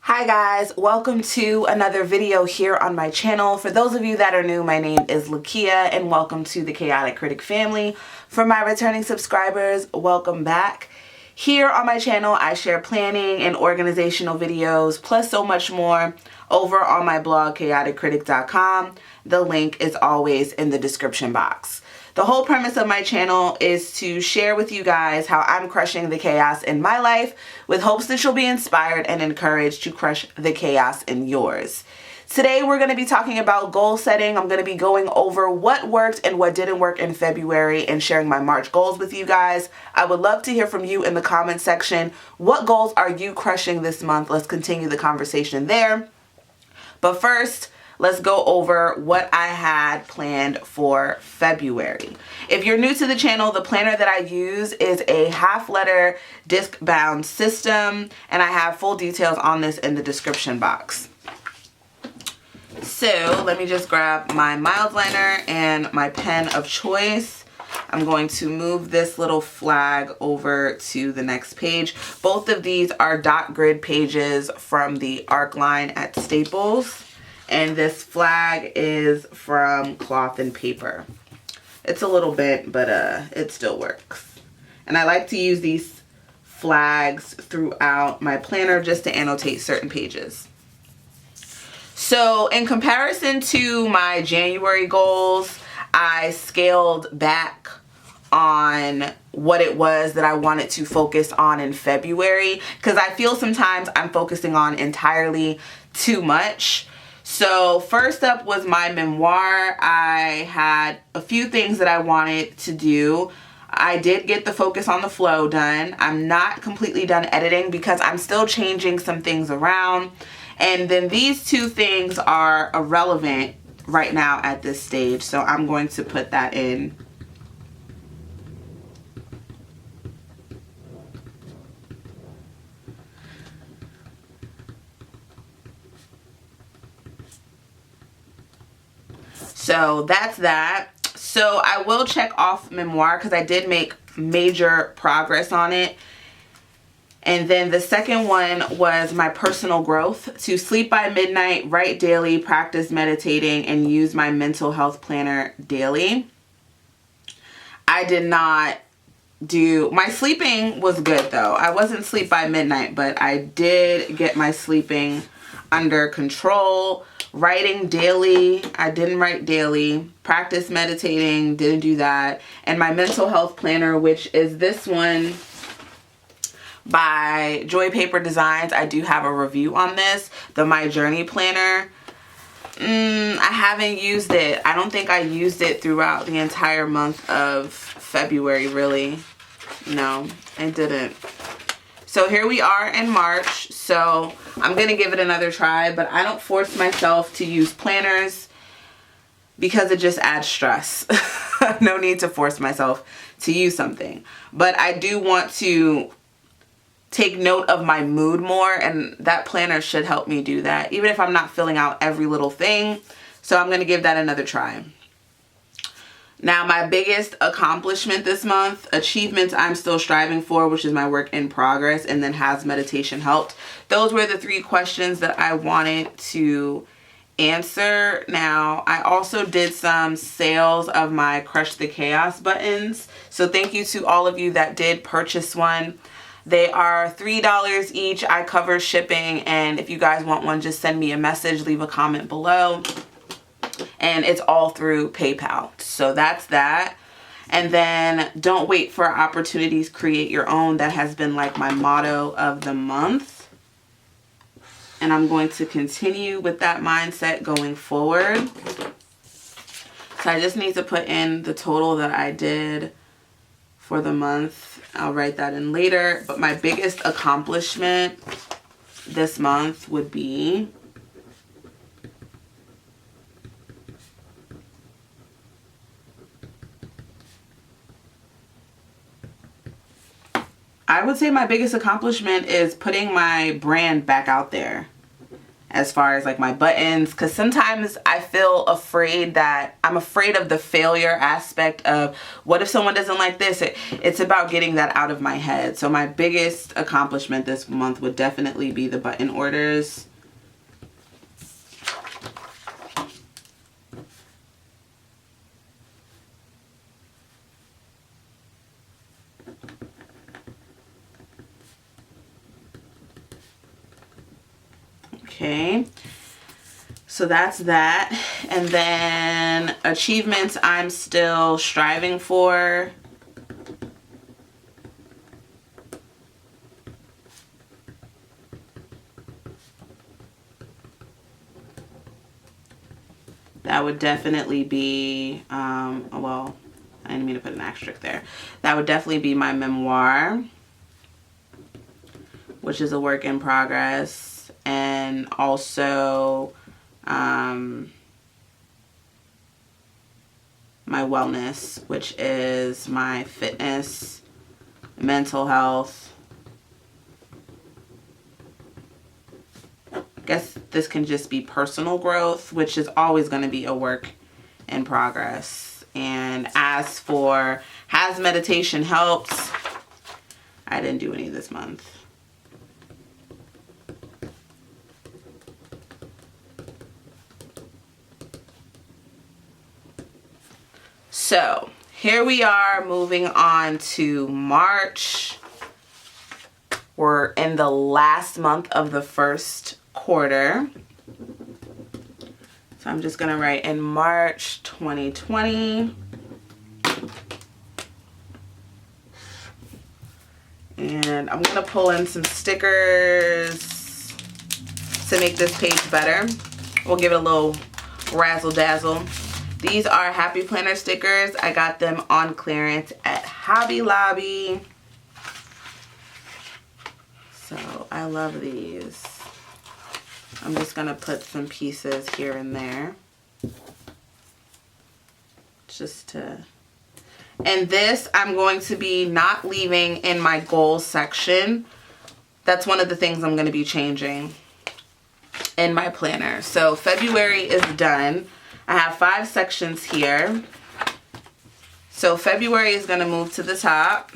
Hi guys, welcome to another video here on my channel. For those of you that are new, my name is Lakia and welcome to the Chaotic Critic family. For my returning subscribers, welcome back. Here on my channel, I share planning and organizational videos, plus so much more over on my blog, chaoticcritic.com. The link is always in the description box. The whole premise of my channel is to share with you guys how I'm crushing the chaos in my life with hopes that you'll be inspired and encouraged to crush the chaos in yours. Today we're going to be talking about goal setting. I'm going to be going over what worked and what didn't work in February and sharing my March goals with you guys. I would love to hear from you in the comment section. What goals are you crushing this month? Let's continue the conversation there. But first, let's go over what I had planned for February. If you're new to the channel, the planner that I use is a half-letter disc-bound system, and I have full details on this in the description box. So let me just grab my mild liner and my pen of choice. I'm going to move this little flag over to the next page. Both of these are dot grid pages from the arc line at Staples. And this flag is from Cloth and Paper. It's a little bent, but it still works. And I like to use these flags throughout my planner just to annotate certain pages. So in comparison to my January goals, I scaled back on what it was that I wanted to focus on in February, because I feel sometimes I'm focusing on entirely too much. So first up was my memoir. I had a few things that I wanted to do. I did get the focus on the flow done. I'm not completely done editing because I'm still changing some things around. And then these two things are irrelevant right now at this stage. So I'm going to put that in. So that's that. So I will check off memoir because I did make major progress on it. And then the second one was my personal growth: to sleep by midnight, write daily, practice meditating, and use my mental health planner daily. I did not do, my sleeping was good though. I wasn't sleep by midnight, but I did get my sleeping under control. Writing daily, I didn't write daily. Practice meditating, didn't do that. And my mental health planner, which is this one by Joy Paper Designs. I do have a review on this. The My Journey Planner. I haven't used it. I don't think I used it throughout the entire month of February, really. No, I didn't. So here we are in March, so I'm going to give it another try, but I don't force myself to use planners because it just adds stress. No need to force myself to use something. But I do want to take note of my mood more, and that planner should help me do that, even if I'm not filling out every little thing. So I'm going to give that another try. Now, my biggest accomplishment this month, achievements I'm still striving for, which is my work in progress, and then has meditation helped? Those were the 3 questions that I wanted to answer. Now, I also did some sales of my Crush the Chaos buttons. So thank you to all of you that did purchase one. They are $3 each. I cover shipping, and if you guys want one, just send me a message, leave a comment below. And it's all through PayPal. So that's that. And then don't wait for opportunities, create your own. That has been like my motto of the month. And I'm going to continue with that mindset going forward. So I just need to put in the total that I did for the month. I'll write that in later. But my biggest accomplishment this month would be I would say my biggest accomplishment is putting my brand back out there as far as like my buttons, because sometimes I feel afraid that I'm afraid of the failure aspect of what if someone doesn't like this. It's about getting that out of my head. So my biggest accomplishment this month would definitely be the button orders. Okay, so that's that. And then achievements I'm still striving for. That would definitely be, well, I didn't mean to put an asterisk there. That would definitely be my memoir, which is a work in progress. And also my wellness, which is my fitness, mental health. I guess this can just be personal growth, which is always going to be a work in progress. And as for has meditation helped, I didn't do any this month. So here we are moving on to March. We're in the last month of the first quarter. So I'm just gonna write in March 2020. And I'm gonna pull in some stickers to make this page better. We'll give it a little razzle dazzle. These are Happy Planner stickers. I got them on clearance at Hobby Lobby. So I love these. I'm just gonna put some pieces here and there. Just to, and this I'm going to be not leaving in my goals section. That's one of the things I'm gonna be changing in my planner. So February is done. I have 5 sections here. So February is going to move to the top.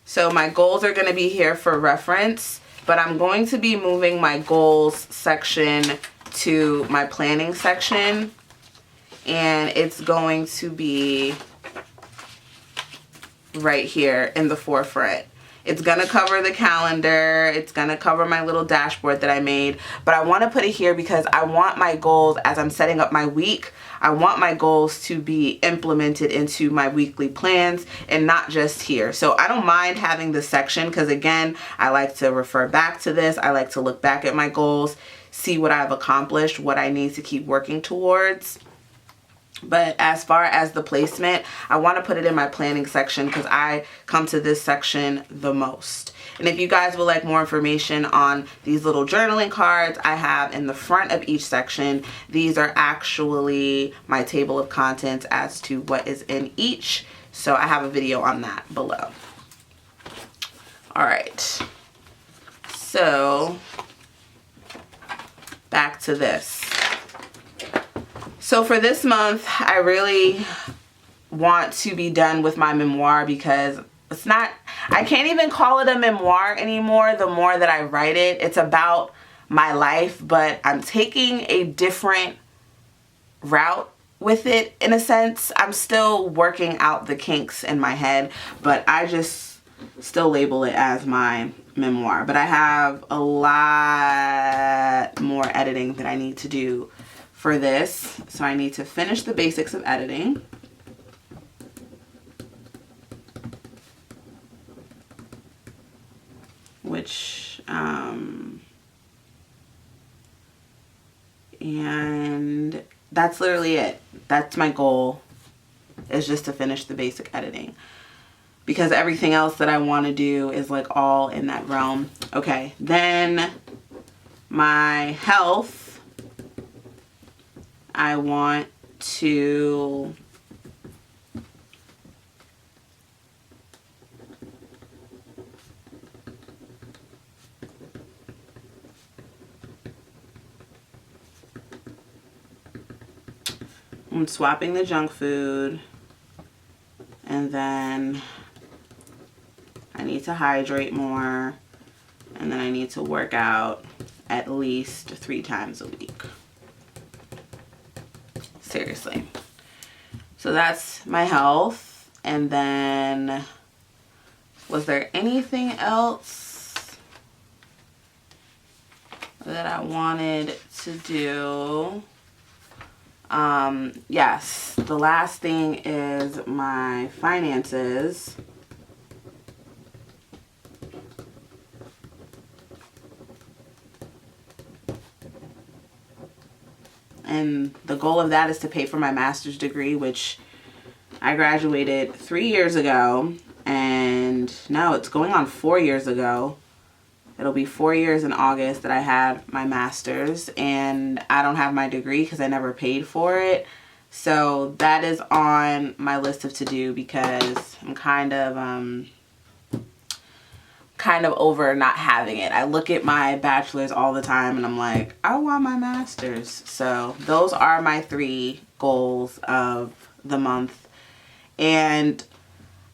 So my goals are going to be here for reference, but I'm going to be moving my goals section to my planning section, and it's going to be right here in the forefront. It's going to cover the calendar. It's going to cover my little dashboard that I made. But I want to put it here because I want my goals, as I'm setting up my week, I want my goals to be implemented into my weekly plans and not just here. So I don't mind having this section because, again, I like to refer back to this. I like to look back at my goals, see what I've accomplished, what I need to keep working towards. But as far as the placement, I want to put it in my planning section because I come to this section the most. And if you guys would like more information on these little journaling cards I have in the front of each section, these are actually my table of contents as to what is in each. So I have a video on that below. All right. So back to this. So for this month, I really want to be done with my memoir because it's not, I can't even call it a memoir anymore the more that I write it. It's about my life, but I'm taking a different route with it in a sense. I'm still working out the kinks in my head, but I just still label it as my memoir. But I have a lot more editing that I need to do for this. So I need to finish the basics of editing. Which, and that's literally it. That's my goal, is just to finish the basic editing. Because everything else that I want to do is like all in that realm. Okay, then my health. I want to I'm swapping the junk food. And then I need to hydrate more. And then I need to work out at least 3 times a week. Seriously. So that's my health. And then, was there anything else that I wanted to do? Yes, the last thing is my finances. And the goal of that is to pay for my master's degree, which I graduated 3 years ago. And no, it's going on 4 years ago. It'll be 4 years in August that I had my master's. And I don't have my degree because I never paid for it. So that is on my list of to-do because I'm kind of over not having it. I look at my bachelor's all the time and I'm like, I want my master's. So those are my 3 goals of the month. And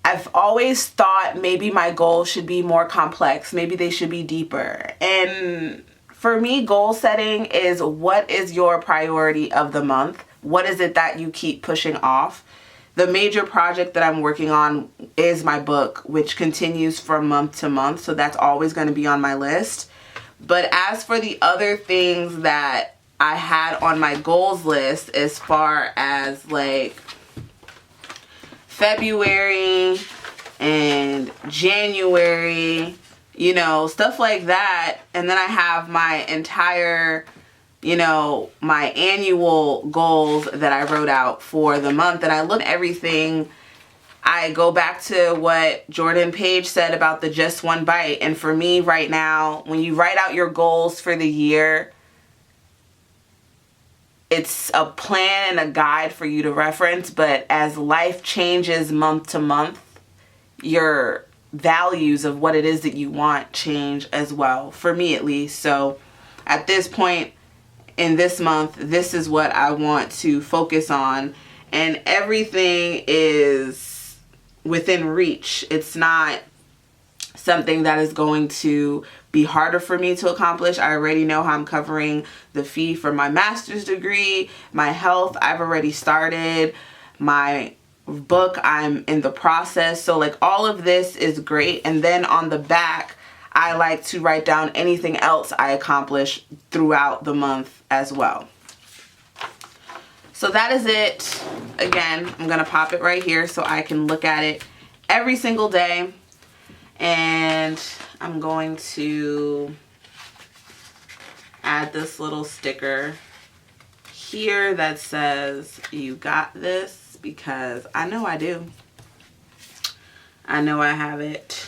I've always thought maybe my goals should be more complex. Maybe they should be deeper. And for me, goal setting is what is your priority of the month? What is it that you keep pushing off? The major project that I'm working on is my book, which continues from month to month. So that's always going to be on my list. But as for the other things that I had on my goals list, as far as like February and January, you know, stuff like that. And then I have my entire, you know, my annual goals that I wrote out for the month. And I look at everything. I go back to what Jordan Page said about the just one bite. And for me right now, when you write out your goals for the year, it's a plan and a guide for you to reference. But as life changes month to month, your values of what it is that you want change as well, for me at least. So at this point in this month, this is what I want to focus on, and everything is within reach. It's not something that is going to be harder for me to accomplish. I already know how I'm covering the fee for my master's degree. My health, I've already started. My book, I'm in the process. So like all of this is great. And then on the back, I like to write down anything else I accomplish throughout the month as well. So that is it. Again, I'm going to pop it right here so I can look at it every single day. And I'm going to add this little sticker here that says, "You got this," because I know I do. I know I have it.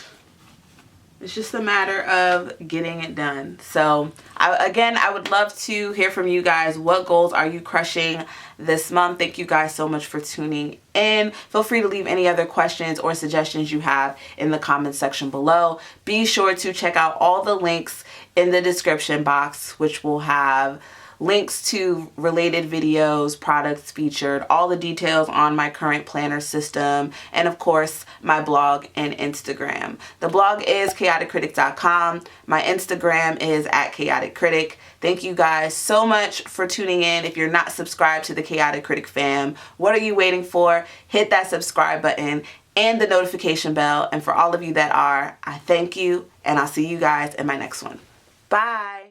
It's just a matter of getting it done. So again, I would love to hear from you guys. What goals are you crushing this month? Thank you guys so much for tuning in. Feel free to leave any other questions or suggestions you have in the comment section below. Be sure to check out all the links in the description box, which will have links to related videos, products featured, all the details on my current planner system, and of course, my blog and Instagram. The blog is chaoticcritic.com. My Instagram is @chaoticcritic. Thank you guys so much for tuning in. If you're not subscribed to the Chaotic Critic fam, what are you waiting for? Hit that subscribe button and the notification bell. And for all of you that are, I thank you, and I'll see you guys in my next one. Bye.